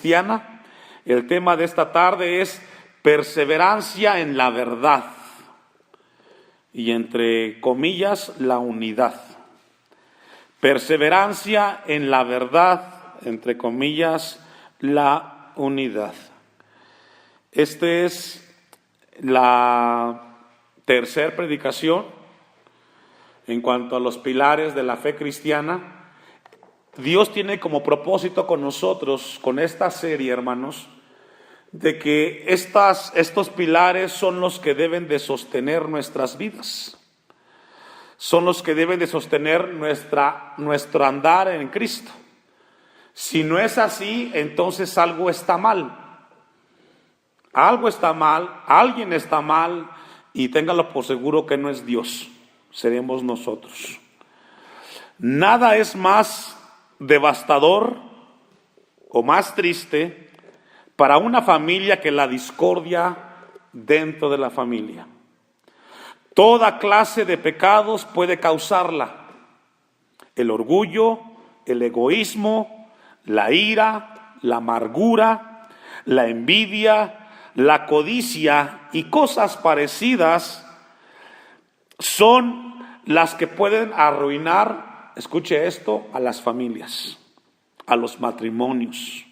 cristiana. El tema de esta tarde es perseverancia en la verdad y entre comillas la unidad. Perseverancia en la verdad, entre comillas la unidad. Esta es la tercera predicación en cuanto a los pilares de la fe cristiana. Dios tiene como propósito con nosotros, con esta serie, hermanos, de que estos pilares son los que deben de sostener nuestras vidas. Son los que deben de sostener nuestro andar en Cristo. Si no es así, entonces algo está mal. Algo está mal, alguien está mal, y téngalo por seguro que no es Dios, seremos nosotros. Nada es más devastador o más triste para una familia que la discordia dentro de la familia. Toda clase de pecados puede causarla: el orgullo, el egoísmo, la ira, la amargura, la envidia, la codicia y cosas parecidas son las que pueden arruinar, escuche esto, a las familias, a los matrimonios.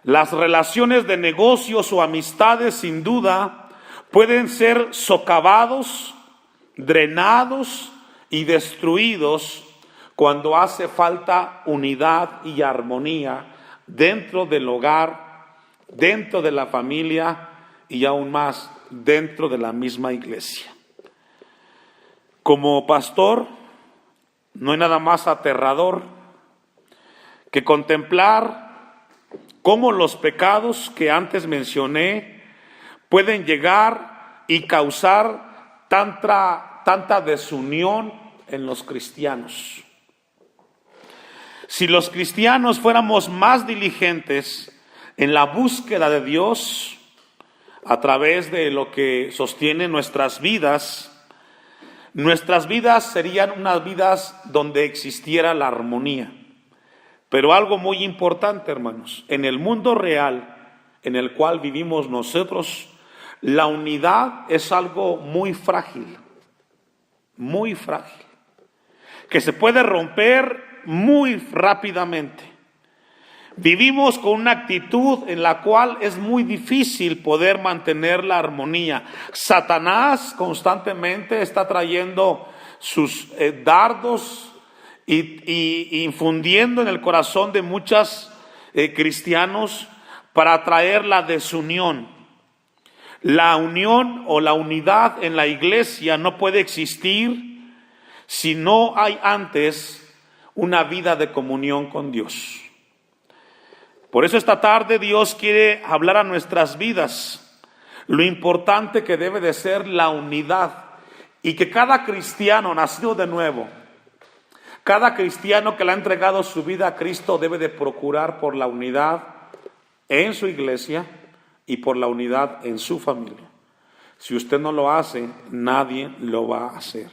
Las relaciones de negocios o amistades sin duda pueden ser socavados, drenados y destruidos cuando hace falta unidad y armonía dentro del hogar, dentro de la familia y aún más dentro de la misma iglesia. Como pastor, no hay nada más aterrador que contemplar cómo los pecados que antes mencioné pueden llegar y causar tanta desunión en los cristianos. Si los cristianos fuéramos más diligentes en la búsqueda de Dios a través de lo que sostiene nuestras vidas serían unas vidas donde existiera la armonía. Pero algo muy importante, hermanos, en el mundo real en el cual vivimos nosotros, la unidad es algo muy frágil, que se puede romper muy rápidamente. Vivimos con una actitud en la cual es muy difícil poder mantener la armonía. Satanás constantemente está trayendo sus dardos y infundiendo en el corazón de muchos cristianos para traer la desunión. La unión o la unidad en la iglesia no puede existir si no hay antes una vida de comunión con Dios. Por eso esta tarde Dios quiere hablar a nuestras vidas lo importante que debe de ser la unidad, y que cada cristiano nacido de nuevo, cada cristiano que le ha entregado su vida a Cristo debe de procurar por la unidad en su iglesia y por la unidad en su familia. Si usted no lo hace, nadie lo va a hacer.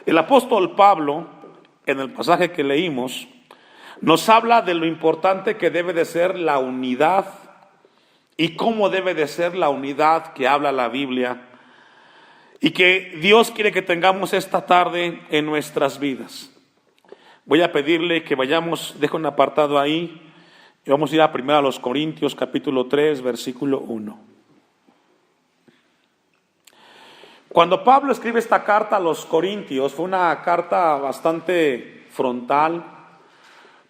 El apóstol Pablo, en el pasaje que leímos, nos habla de lo importante que debe de ser la unidad y cómo debe de ser la unidad que habla la Biblia, y que Dios quiere que tengamos esta tarde en nuestras vidas. Voy a pedirle que vayamos, dejo un apartado ahí, y vamos a ir a 1 Corintios capítulo 3, versículo 1. Cuando Pablo escribe esta carta a los Corintios, fue una carta bastante frontal,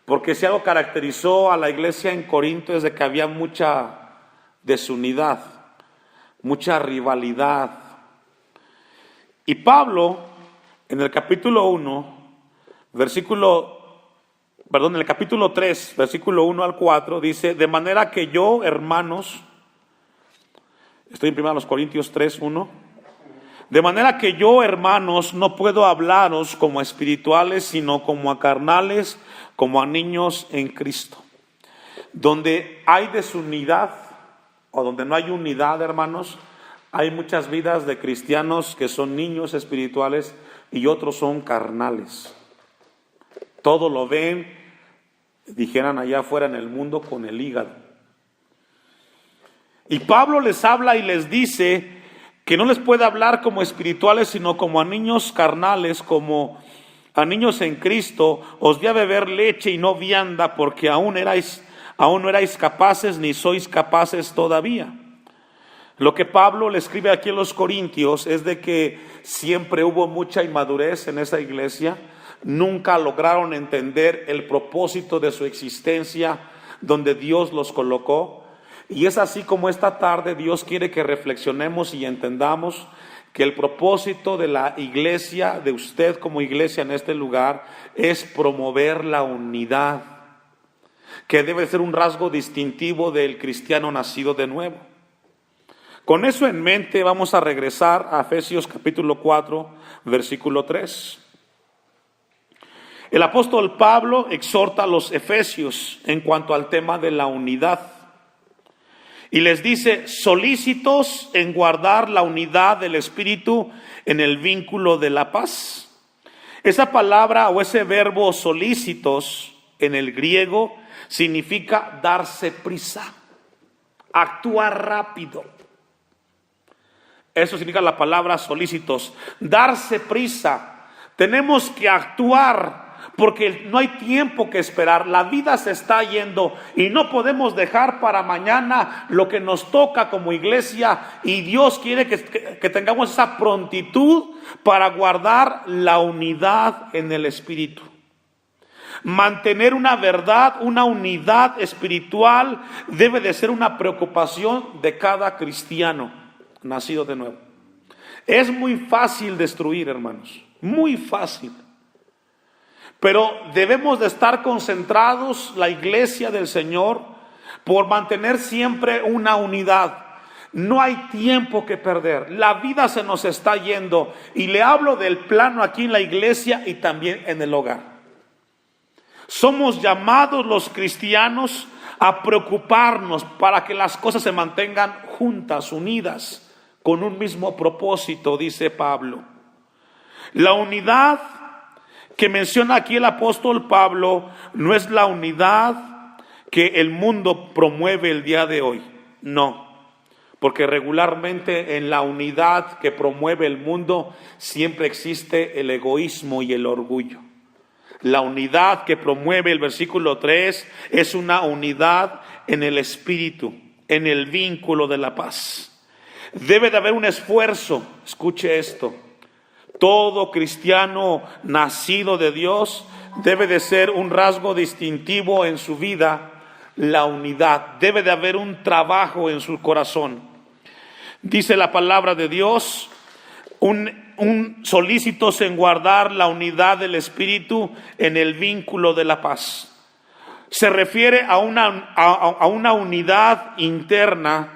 porque si algo caracterizó a la iglesia en Corinto es de que había mucha desunidad, mucha rivalidad. Y Pablo, en el capítulo 3, versículo 1 al 4, dice: de manera que yo, hermanos, estoy en 1 Corintios 3, 1, de manera que yo, hermanos, no puedo hablaros como a espirituales, sino como a carnales, como a niños en Cristo. Donde hay desunidad o donde no hay unidad, hermanos, hay muchas vidas de cristianos que son niños espirituales y otros son carnales. Todo lo ven, dijeran allá afuera en el mundo, con el hígado. Y Pablo les habla y les dice que no les puede hablar como espirituales, sino como a niños carnales, como a niños en Cristo. Os di a beber leche y no vianda, porque aún no erais capaces, ni sois capaces todavía. Lo que Pablo le escribe aquí en los Corintios es de que siempre hubo mucha inmadurez en esa iglesia. Nunca lograron entender el propósito de su existencia, donde Dios los colocó. Y es así como esta tarde Dios quiere que reflexionemos y entendamos que el propósito de la iglesia, de usted como iglesia en este lugar, es promover la unidad, que debe ser un rasgo distintivo del cristiano nacido de nuevo. Con eso en mente vamos a regresar a Efesios capítulo 4, versículo 3. El apóstol Pablo exhorta a los efesios en cuanto al tema de la unidad. Y les dice, solícitos en guardar la unidad del Espíritu en el vínculo de la paz. Esa palabra o ese verbo solícitos en el griego significa darse prisa, actuar rápido. Eso significa la palabra solícitos, darse prisa. Tenemos que actuar porque no hay tiempo que esperar. La vida se está yendo y no podemos dejar para mañana lo que nos toca como iglesia. Y Dios quiere que tengamos esa prontitud para guardar la unidad en el Espíritu. Mantener una verdad, una unidad espiritual debe de ser una preocupación de cada cristiano nacido de nuevo. Es muy fácil destruir, hermanos, muy fácil. Pero debemos de estar concentrados, la iglesia del Señor, por mantener siempre una unidad. No hay tiempo que perder, la vida se nos está yendo. Y le hablo del plano aquí en la iglesia y también en el hogar. Somos llamados los cristianos a preocuparnos para que las cosas se mantengan juntas, unidas, con un mismo propósito, dice Pablo. La unidad que menciona aquí el apóstol Pablo no es la unidad que el mundo promueve el día de hoy, no, porque regularmente en la unidad que promueve el mundo siempre existe el egoísmo y el orgullo. La unidad que promueve el versículo 3 es una unidad en el espíritu, en el vínculo de la paz. Debe de haber un esfuerzo, escuche esto. Todo cristiano nacido de Dios debe de ser un rasgo distintivo en su vida, la unidad. Debe de haber un trabajo en su corazón. Dice la palabra de Dios, un solícitos en guardar la unidad del Espíritu en el vínculo de la paz. Se refiere a una unidad interna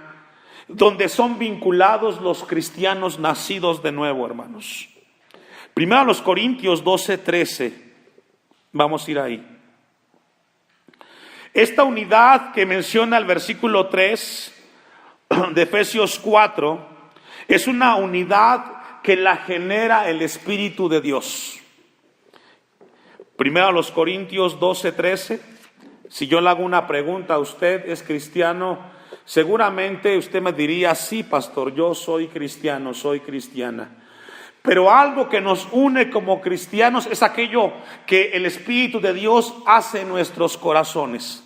donde son vinculados los cristianos nacidos de nuevo, hermanos. Primero a los Corintios 12:13, vamos a ir ahí. Esta unidad que menciona el versículo 3 de Efesios 4 es una unidad que la genera el Espíritu de Dios. Primero a los Corintios 12:13, si yo le hago una pregunta a usted, ¿es cristiano? Seguramente usted me diría, sí, pastor, yo soy cristiano, soy cristiana. Pero algo que nos une como cristianos es aquello que el Espíritu de Dios hace en nuestros corazones.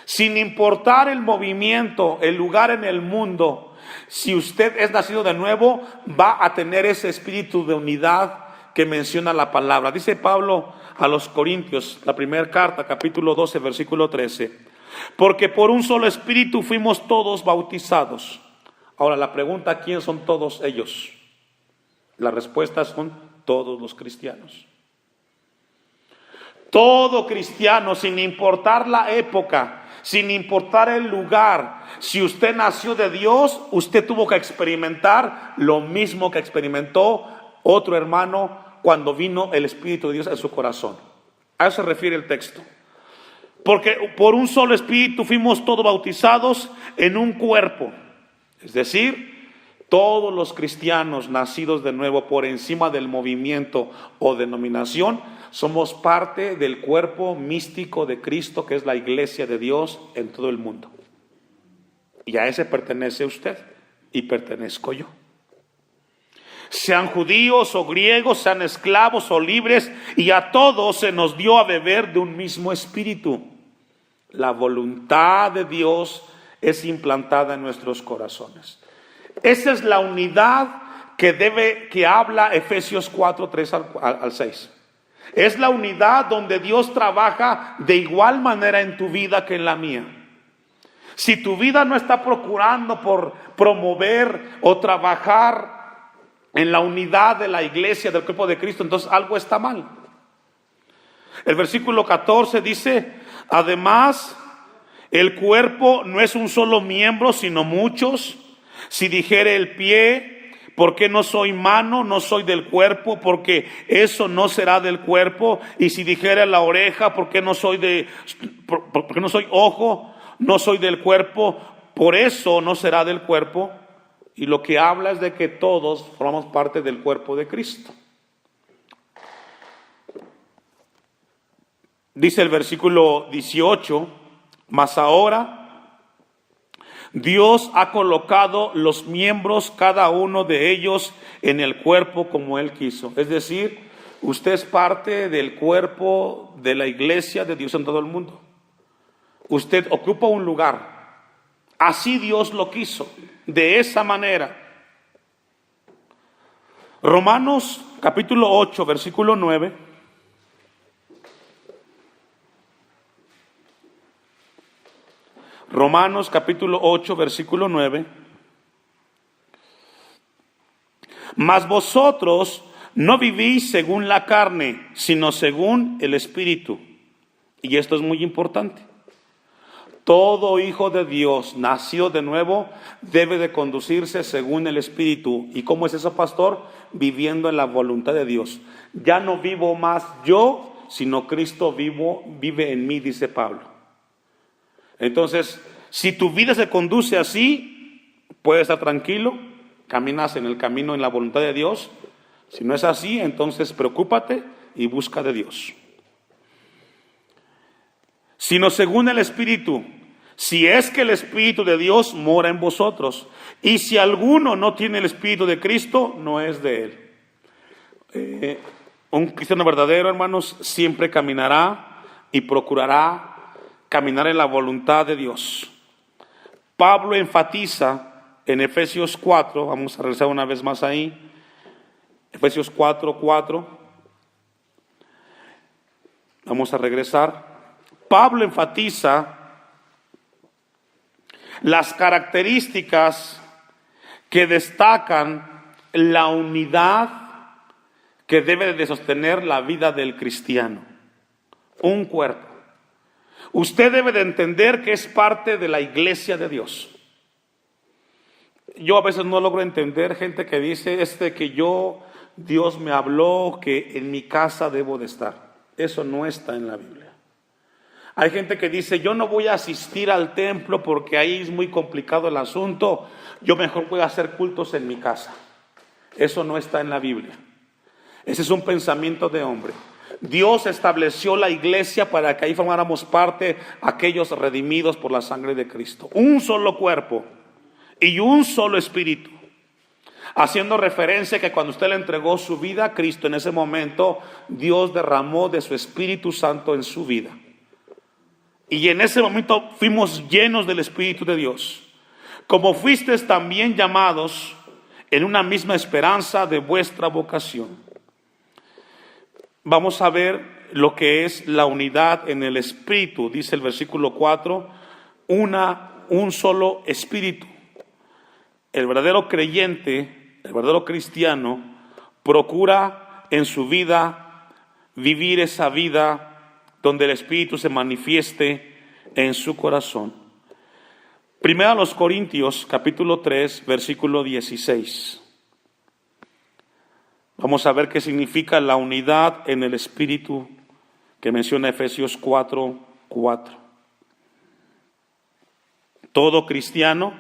Sin importar el movimiento, el lugar en el mundo, si usted es nacido de nuevo, va a tener ese espíritu de unidad que menciona la palabra. Dice Pablo a los Corintios, la primera carta, capítulo 12, versículo 13. Porque por un solo espíritu fuimos todos bautizados. Ahora la pregunta, ¿quién son todos ellos? La respuesta son todos los cristianos. Todo cristiano, sin importar la época, sin importar el lugar, si usted nació de Dios, usted tuvo que experimentar lo mismo que experimentó otro hermano cuando vino el Espíritu de Dios en su corazón. A eso se refiere el texto. Porque por un solo espíritu fuimos todos bautizados en un cuerpo. Es decir, todos los cristianos nacidos de nuevo por encima del movimiento o denominación, somos parte del cuerpo místico de Cristo, que es la iglesia de Dios en todo el mundo. y a ese pertenece usted y pertenezco yo. Sean judíos o griegos, sean esclavos o libres, y a todos se nos dio a beber de un mismo espíritu. La voluntad de Dios es implantada en nuestros corazones. Esa es la unidad que habla Efesios 4, 3 al 6. Es la unidad donde Dios trabaja de igual manera en tu vida que en la mía. Si tu vida no está procurando por promover o trabajar en la unidad de la iglesia, del cuerpo de Cristo, entonces algo está mal. El versículo 14 dice: además, el cuerpo no es un solo miembro, sino muchos. Si dijere el pie, ¿por qué no soy mano? No soy del cuerpo, porque eso no será del cuerpo. Y si dijere la oreja, ¿por qué no soy ojo? No soy del cuerpo, por eso no será del cuerpo. Y lo que habla es de que todos formamos parte del cuerpo de Cristo. Dice el versículo 18: mas ahora Dios ha colocado los miembros, cada uno de ellos, en el cuerpo como Él quiso. Es decir, usted es parte del cuerpo de la iglesia de Dios en todo el mundo. Usted ocupa un lugar. Así Dios lo quiso, de esa manera. Romanos capítulo 8, versículo 9. Romanos capítulo 8, versículo 9. Mas vosotros no vivís según la carne, sino según el Espíritu. Y esto es muy importante. Todo hijo de Dios nacido de nuevo debe de conducirse según el Espíritu. ¿Y cómo es eso, pastor? Viviendo en la voluntad de Dios. Ya no vivo más yo, sino Cristo vive en mí, dice Pablo. Entonces, si tu vida se conduce así, puedes estar tranquilo, caminas en el camino, en la voluntad de Dios. Si no es así, entonces preocúpate y busca de Dios. Sino según el Espíritu, si es que el Espíritu de Dios mora en vosotros. Y si alguno no tiene el Espíritu de Cristo, no es de Él. Un cristiano verdadero, hermanos, siempre caminará y procurará caminar en la voluntad de Dios. Pablo enfatiza en Efesios 4, vamos a regresar una vez más ahí, Efesios 4, 4. Vamos a regresar. Pablo enfatiza las características que destacan la unidad que debe de sostener la vida del cristiano. Un cuerpo. Usted debe de entender que es parte de la iglesia de Dios. Yo a veces no logro entender gente que dice Dios me habló que en mi casa debo de estar. Eso no está en la Biblia. Hay gente que dice, yo no voy a asistir al templo porque ahí es muy complicado el asunto, yo mejor voy a hacer cultos en mi casa. Eso no está en la Biblia. Ese es un pensamiento de hombre. Dios estableció la iglesia para que ahí formáramos parte aquellos redimidos por la sangre de Cristo. Un solo cuerpo y un solo espíritu. Haciendo referencia que cuando usted le entregó su vida a Cristo, en ese momento Dios derramó de su Espíritu Santo en su vida. Y en ese momento fuimos llenos del Espíritu de Dios. Como fuisteis también llamados en una misma esperanza de vuestra vocación. Vamos a ver lo que es la unidad en el Espíritu. Dice el versículo 4, un solo Espíritu. El verdadero creyente, el verdadero cristiano, procura en su vida vivir esa vida donde el Espíritu se manifieste en su corazón. Primero a los Corintios, capítulo 3, versículo 16. Vamos a ver qué significa la unidad en el Espíritu que menciona Efesios 4, 4. Todo cristiano,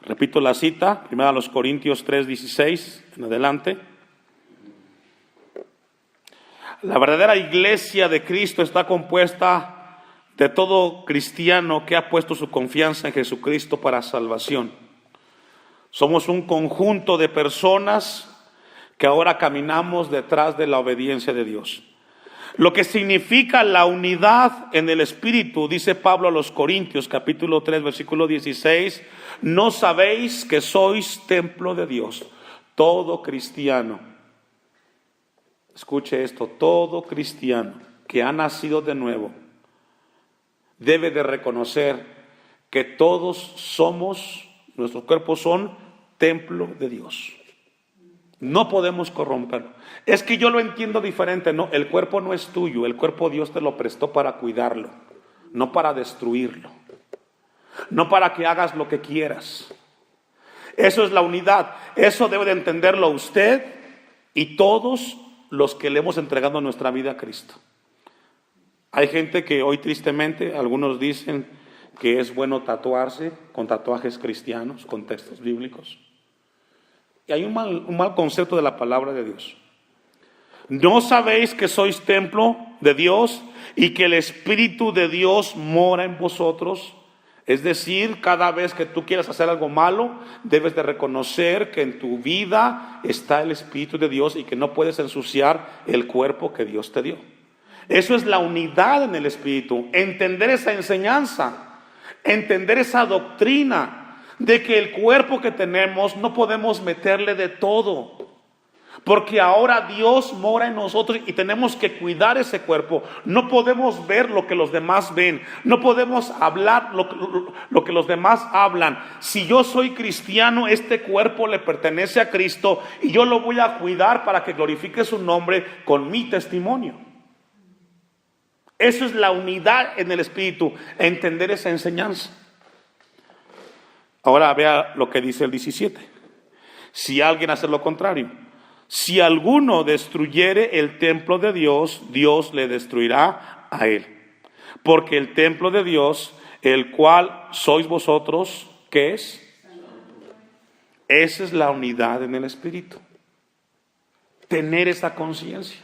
repito la cita, primero a los Corintios 3, 16 en adelante. La verdadera iglesia de Cristo está compuesta de todo cristiano que ha puesto su confianza en Jesucristo para salvación. Somos un conjunto de personas que ahora caminamos detrás de la obediencia de Dios. Lo que significa la unidad en el Espíritu, dice Pablo a los Corintios, capítulo 3, versículo 16, ¿no sabéis que sois templo de Dios? Todo cristiano, escuche esto, todo cristiano que ha nacido de nuevo debe de reconocer que todos somos, nuestros cuerpos son templo de Dios. No podemos corromperlo. Es que yo lo entiendo diferente. No, el cuerpo no es tuyo. El cuerpo Dios te lo prestó para cuidarlo, no para destruirlo, no para que hagas lo que quieras. Eso es la unidad. Eso debe de entenderlo usted y todos los que le hemos entregado nuestra vida a Cristo. Hay gente que hoy tristemente, algunos dicen que es bueno tatuarse con tatuajes cristianos, con textos bíblicos. Y hay un mal concepto de la palabra de Dios. ¿No sabéis que sois templo de Dios y que el Espíritu de Dios mora en vosotros? Es decir, cada vez que tú quieras hacer algo malo, debes de reconocer que en tu vida está el Espíritu de Dios y que no puedes ensuciar el cuerpo que Dios te dio. Eso es la unidad en el Espíritu. Entender esa enseñanza, entender esa doctrina de que el cuerpo que tenemos no podemos meterle de todo, porque ahora Dios mora en nosotros y tenemos que cuidar ese cuerpo. No podemos ver lo que los demás ven, no podemos hablar lo que los demás hablan. Si yo soy cristiano, este cuerpo le pertenece a Cristo y yo lo voy a cuidar para que glorifique su nombre con mi testimonio. Eso es la unidad en el Espíritu, entender esa enseñanza. Ahora vea lo que dice el 17. Si alguien hace lo contrario, si alguno destruyere el templo de Dios, Dios le destruirá a él. Porque el templo de Dios, el cual sois vosotros, ¿qué es? Esa es la unidad en el Espíritu. Tener esa conciencia.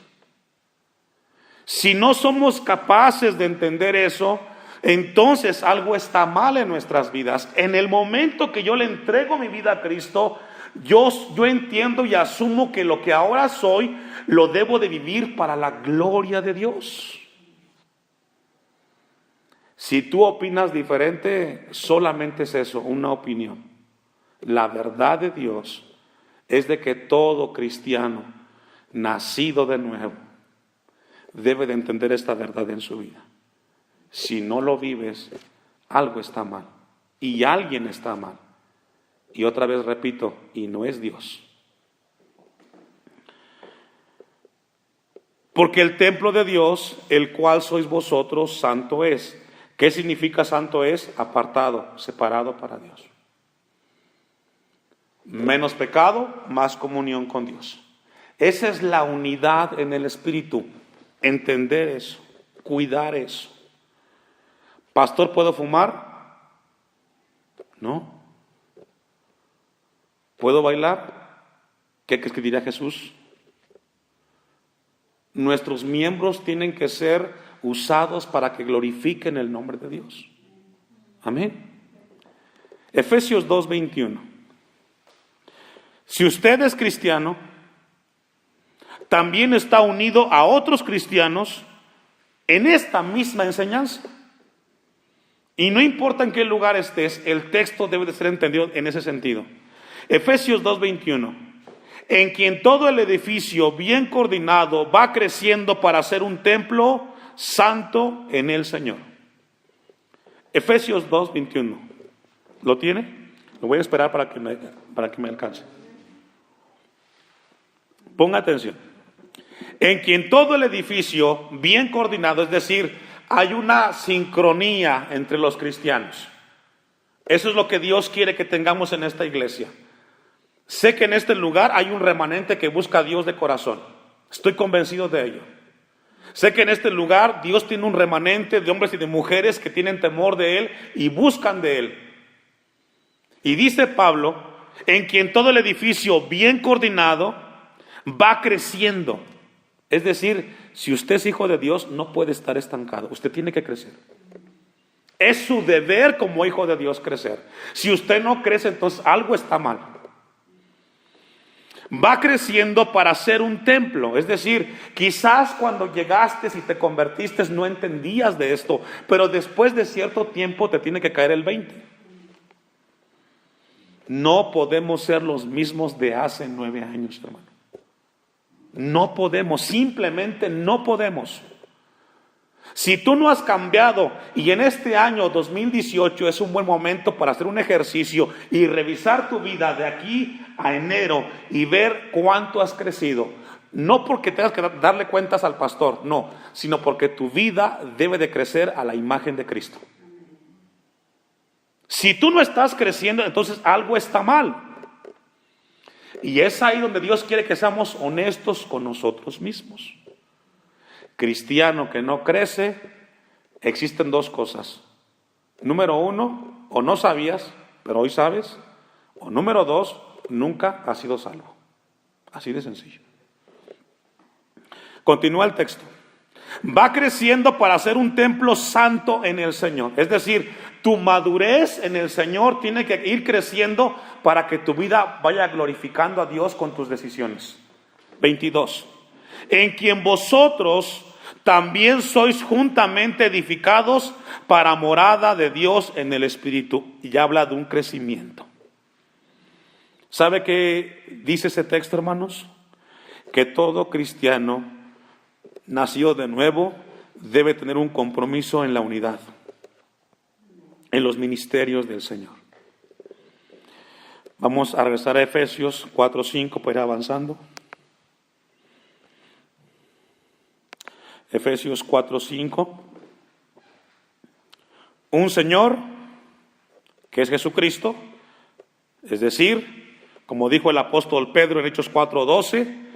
Si no somos capaces de entender eso, entonces algo está mal en nuestras vidas. En el momento que yo le entrego mi vida a Cristo, yo entiendo y asumo que lo que ahora soy lo debo de vivir para la gloria de Dios. Si tú opinas diferente, solamente es eso, una opinión. La verdad de Dios es de que todo cristiano nacido de nuevo debe de entender esta verdad en su vida. Si no lo vives, algo está mal y alguien está mal. Y otra vez repito, y no es Dios. Porque el templo de Dios, el cual sois vosotros, santo es. ¿Qué significa santo es? Apartado, separado para Dios. Menos pecado, más comunión con Dios. Esa es la unidad en el Espíritu. Entender eso, cuidar eso. Pastor, ¿puedo fumar? No. ¿Puedo bailar? ¿Qué crees que dirá Jesús? Nuestros miembros tienen que ser usados para que glorifiquen el nombre de Dios. Amén. Efesios 2:21. Si usted es cristiano, también está unido a otros cristianos en esta misma enseñanza. Y no importa en qué lugar estés, el texto debe de ser entendido en ese sentido. Efesios 2:21. En quien todo el edificio bien coordinado va creciendo para ser un templo santo en el Señor. Efesios 2:21. ¿Lo tiene? Lo voy a esperar para que me alcance. Ponga atención. En quien todo el edificio bien coordinado, es decir, hay una sincronía entre los cristianos. Eso es lo que Dios quiere que tengamos en esta iglesia. Sé que en este lugar hay un remanente que busca a Dios de corazón. Estoy convencido de ello. Sé que en este lugar Dios tiene un remanente de hombres y de mujeres que tienen temor de Él y buscan de Él. Y dice Pablo, en quien todo el edificio bien coordinado va creciendo. Es decir, si usted es hijo de Dios, no puede estar estancado. Usted tiene que crecer. Es su deber como hijo de Dios crecer. Si usted no crece, entonces algo está mal. Va creciendo para ser un templo. Es decir, quizás cuando llegaste y te convertiste no entendías de esto, pero después de cierto tiempo te tiene que caer el 20. No podemos ser los mismos de hace 9 años, hermano. No podemos, simplemente no podemos. Si tú no has cambiado y en este año 2018 es un buen momento para hacer un ejercicio y revisar tu vida de aquí a enero y ver cuánto has crecido. No porque tengas que darle cuentas al pastor, no, sino porque tu vida debe de crecer a la imagen de Cristo. Si tú no estás creciendo, entonces algo está mal. Y es ahí donde Dios quiere que seamos honestos con nosotros mismos. Cristiano que no crece, existen 2 cosas. Número 1, o no sabías, pero hoy sabes. O número 2, nunca has sido salvo. Así de sencillo. Continúa el texto. Va creciendo para ser un templo santo en el Señor. Es decir, tu madurez en el Señor tiene que ir creciendo para que tu vida vaya glorificando a Dios con tus decisiones. 22. En quien vosotros también sois juntamente edificados para morada de Dios en el Espíritu. Y habla de un crecimiento. ¿Sabe qué dice ese texto, hermanos? Que todo cristiano nacido de nuevo debe tener un compromiso en la unidad, en los ministerios del Señor. Vamos a regresar a Efesios 4:5 para ir avanzando. Efesios 4:5. Un Señor, que es Jesucristo, es decir, como dijo el apóstol Pedro en Hechos 4:12,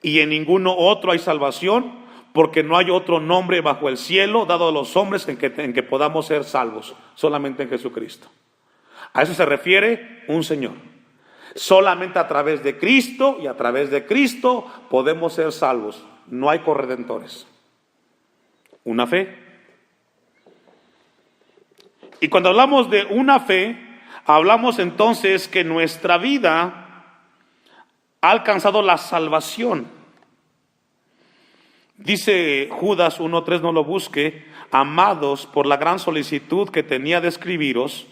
y en ninguno otro hay salvación, porque no hay otro nombre bajo el cielo dado a los hombres en que podamos ser salvos, solamente en Jesucristo. A eso se refiere un Señor. Solamente a través de Cristo y a través de Cristo podemos ser salvos. No hay corredentores. Una fe. Y cuando hablamos de una fe, hablamos entonces que nuestra vida ha alcanzado la salvación. Dice Judas 1:3, no lo busque, amados, por la gran solicitud que tenía de escribiros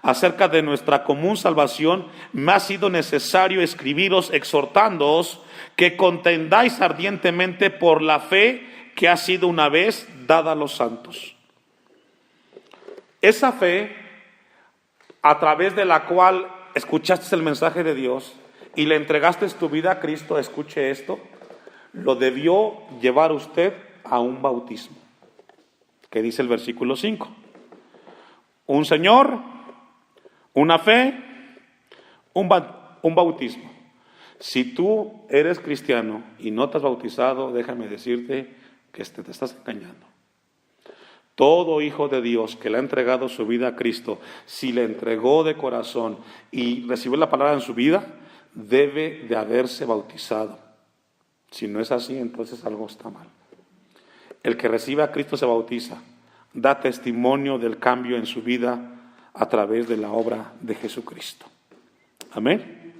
acerca de nuestra común salvación, me ha sido necesario escribiros exhortándoos que contendáis ardientemente por la fe que ha sido una vez dada a los santos. Esa fe, a través de la cual escuchaste el mensaje de Dios y le entregaste tu vida a Cristo, escuche esto, lo debió llevar usted a un bautismo, que dice el versículo 5. Un Señor, una fe, un bautismo. Si tú eres cristiano y no te has bautizado, déjame decirte que te estás engañando. Todo hijo de Dios que le ha entregado su vida a Cristo, si le entregó de corazón y recibió la palabra en su vida, debe de haberse bautizado. Si no es así, entonces algo está mal. El que recibe a Cristo se bautiza, da testimonio del cambio en su vida a través de la obra de Jesucristo. Amén.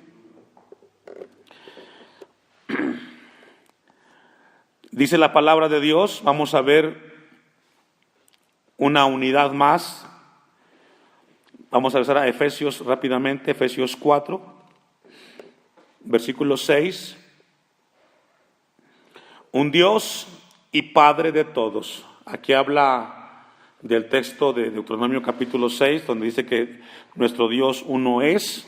Dice la palabra de Dios, vamos a ver una unidad más. Vamos a regresar a Efesios rápidamente, Efesios 4, versículo 6. Un Dios y Padre de todos. Aquí habla del texto de Deuteronomio capítulo 6, donde dice que nuestro Dios uno es.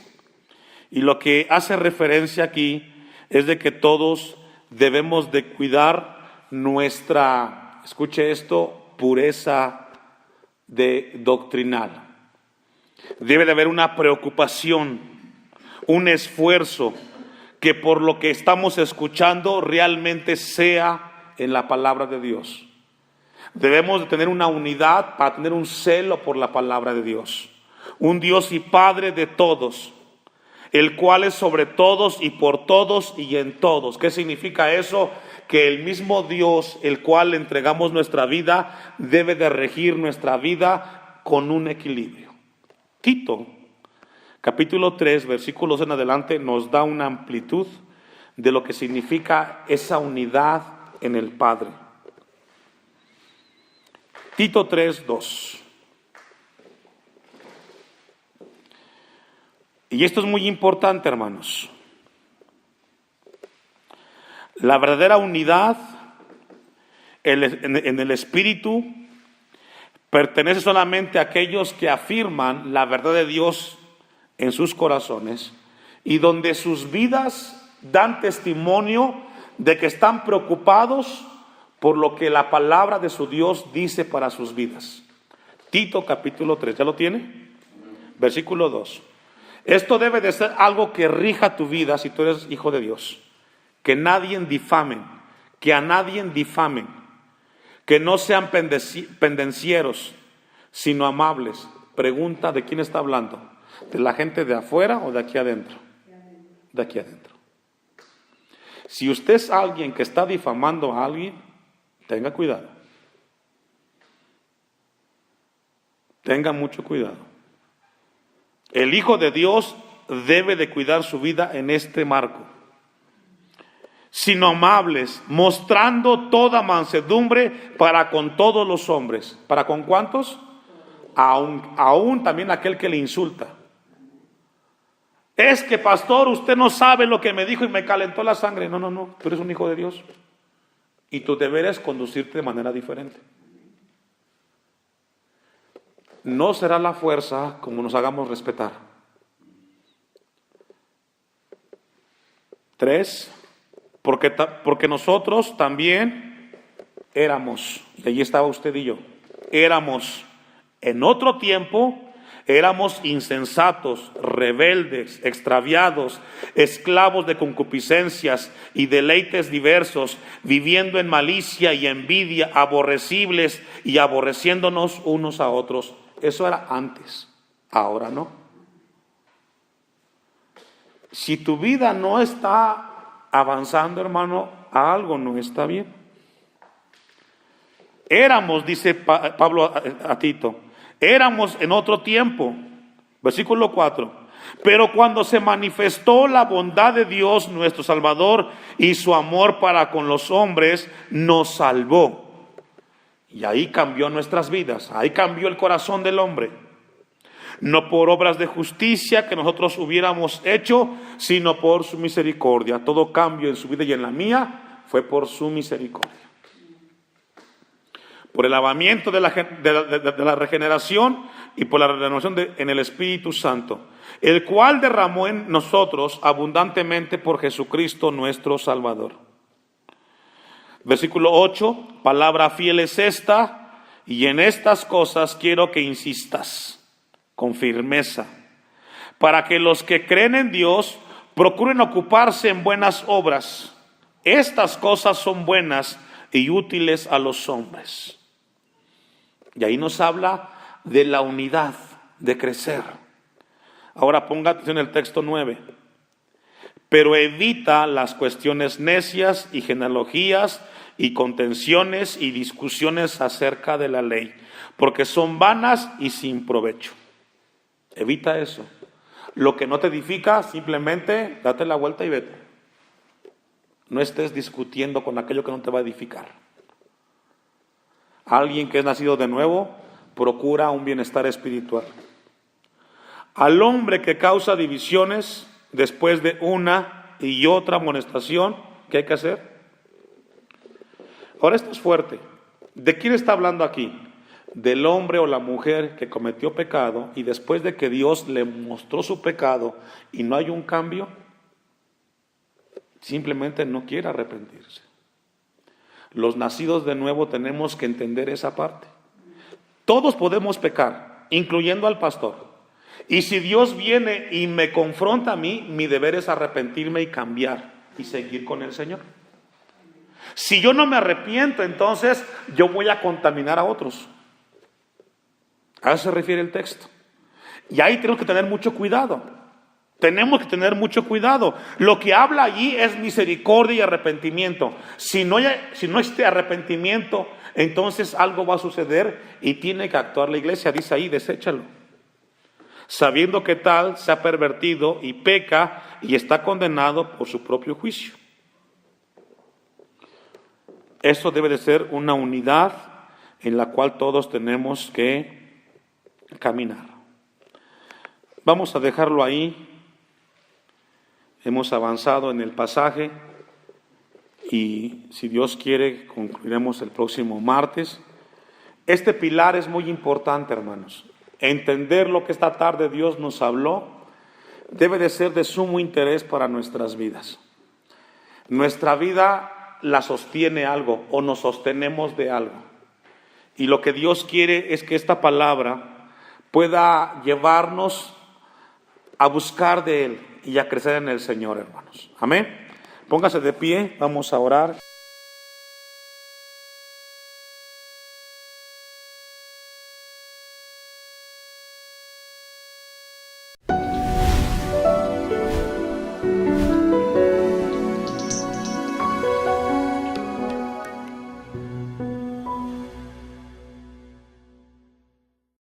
Y lo que hace referencia aquí es de que todos debemos de cuidar nuestra, escuche esto, pureza doctrinal. Debe de haber una preocupación, un esfuerzo, que por lo que estamos escuchando realmente sea en la palabra de Dios. Debemos de tener una unidad para tener un celo por la palabra de Dios. Un Dios y Padre de todos. el cual es sobre todos y por todos y en todos. ¿Qué significa eso? Que el mismo Dios, el cual le entregamos nuestra vida, debe de regir nuestra vida con un equilibrio. Tito, capítulo 3, versículos en adelante, nos da una amplitud de lo que significa esa unidad en el Padre. Tito 3, 2. Y esto es muy importante, hermanos. La verdadera unidad en el Espíritu pertenece solamente a aquellos que afirman la verdad de Dios en sus corazones y donde sus vidas dan testimonio de que están preocupados por lo que la palabra de su Dios dice para sus vidas. Tito capítulo 3, ¿ya lo tiene? Versículo 2. Esto debe de ser algo que rija tu vida si tú eres hijo de Dios. Que nadie difamen, que a nadie difamen, que no sean pendencieros, sino amables. Pregunta, ¿de quién está hablando? ¿De la gente de afuera o de aquí adentro? De aquí adentro. Si usted es alguien que está difamando a alguien, tenga cuidado. Tenga mucho cuidado. El Hijo de Dios debe de cuidar su vida en este marco. Sino amables, mostrando toda mansedumbre para con todos los hombres. ¿Para con cuántos? Aún también aquel que le insulta. Es que, pastor, usted no sabe lo que me dijo y me calentó la sangre. No, tú eres un hijo de Dios. Y tu deber es conducirte de manera diferente. No será la fuerza como nos hagamos respetar. 3, porque nosotros también éramos, y allí estaba usted y yo, éramos en otro tiempo, éramos insensatos, rebeldes, extraviados, esclavos de concupiscencias y deleites diversos, viviendo en malicia y envidia, aborrecibles y aborreciéndonos unos a otros. Eso era antes, ahora no. Si tu vida no está avanzando, hermano, algo no está bien. Éramos, dice Pablo a Tito, éramos en otro tiempo, versículo 4, pero cuando se manifestó la bondad de Dios nuestro Salvador y su amor para con los hombres, nos salvó. Y ahí cambió nuestras vidas, ahí cambió el corazón del hombre. No por obras de justicia que nosotros hubiéramos hecho, sino por su misericordia. Todo cambio en su vida y en la mía fue por su misericordia. Por el lavamiento de la regeneración y por la renovación en el Espíritu Santo, el cual derramó en nosotros abundantemente por Jesucristo nuestro Salvador. Versículo 8, palabra fiel es esta, y en estas cosas quiero que insistas con firmeza, para que los que creen en Dios procuren ocuparse en buenas obras. Estas cosas son buenas y útiles a los hombres. Y ahí nos habla de la unidad, de crecer. Ahora ponga atención en el texto 9. Pero evita las cuestiones necias y genealogías y contenciones y discusiones acerca de la ley, porque son vanas y sin provecho. Evita eso. Lo que no te edifica, simplemente date la vuelta y vete. No estés discutiendo con aquello que no te va a edificar. Alguien que es nacido de nuevo procura un bienestar espiritual. Al hombre que causa divisiones después de una y otra amonestación, ¿qué hay que hacer? Ahora esto es fuerte. ¿De quién está hablando aquí? Del hombre o la mujer que cometió pecado y después de que Dios le mostró su pecado y no hay un cambio, simplemente no quiere arrepentirse. Los nacidos de nuevo tenemos que entender esa parte. Todos podemos pecar, incluyendo al pastor. Y si Dios viene y me confronta a mí, mi deber es arrepentirme y cambiar y seguir con el Señor. Si yo no me arrepiento, entonces yo voy a contaminar a otros. A eso se refiere el texto. Y ahí tenemos que tener mucho cuidado. Tenemos que tener mucho cuidado. Lo que habla allí es misericordia y arrepentimiento. Si no hay arrepentimiento, entonces algo va a suceder y tiene que actuar la iglesia. Dice ahí, deséchalo. Sabiendo que tal se ha pervertido y peca y está condenado por su propio juicio. Esto debe de ser una unidad en la cual todos tenemos que caminar. Vamos a dejarlo ahí. Hemos avanzado en el pasaje y si Dios quiere concluiremos el próximo martes. Este pilar es muy importante, hermanos. Entender lo que esta tarde Dios nos habló debe de ser de sumo interés para nuestras vidas. Nuestra vida la sostiene algo o nos sostenemos de algo. Y lo que Dios quiere es que esta palabra pueda llevarnos a buscar de Él y a crecer en el Señor, hermanos. Amén. Póngase de pie, vamos a orar.